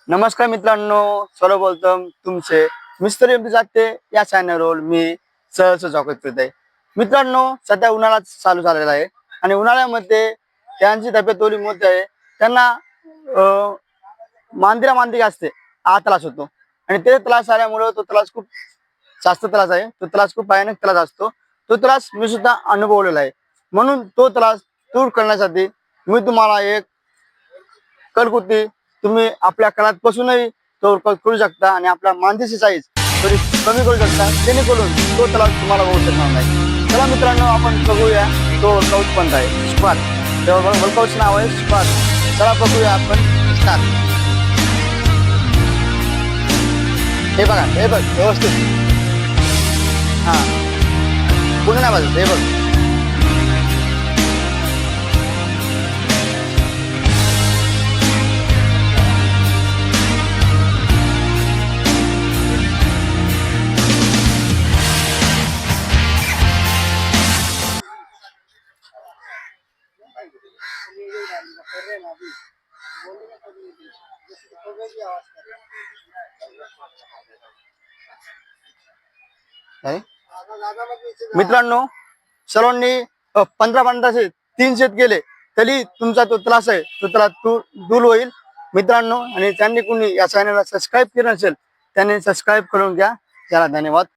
नमस्कार मित्रांनो, सर्व बोलतो तुमचे मिस्टर एम जाते या चॅनलवर मी सहज स्वागत करत आहे. मित्रांनो, सध्या उन्हाळा चालू झालेला आहे आणि उन्हाळ्यामध्ये त्यांची तब्येत थोडी मोठी आहे. त्यांना मांदी असते, हा त्रास होतो आणि ते त्रास आल्यामुळे तो त्रास खूप जास्त त्रास आहे. तो त्रास खूप भयानक त्रास असतो. तो त्रास मी सुद्धा अनुभवलेला आहे. म्हणून तो त्रास दूर करण्यासाठी मी तुम्हाला एक घरगुती तुम्ही आपल्या कानात बसूनही तो करू शकता आणि आपल्या मांदीची साईज थोडी कमी करू शकता, जेणेकरून तो त्रास तुम्हाला होऊ शकणार नाही. चला मित्रांनो, आपण बघूया तो वर्कआउट पण आहे स्क्वॉट. तेव्हा वर्कआउटचं नाव आहे स्क्वॉट. चला बघूया आपण स्टार्ट. हे बघा, हे बघ व्यवस्थित. हा, पुढे नाही बाजू, हे बघ. मित्रांनो, सर्वांनी 15 3 सेट केले तरी तुमचा तो त्रास आहे तो त्रास दूर होईल मित्रांनो. आणि ज्यांनी कोणी या चॅनलला सबस्क्राईब केलं नसेल त्यांनी सबस्क्राईब करून घ्या. चला, धन्यवाद.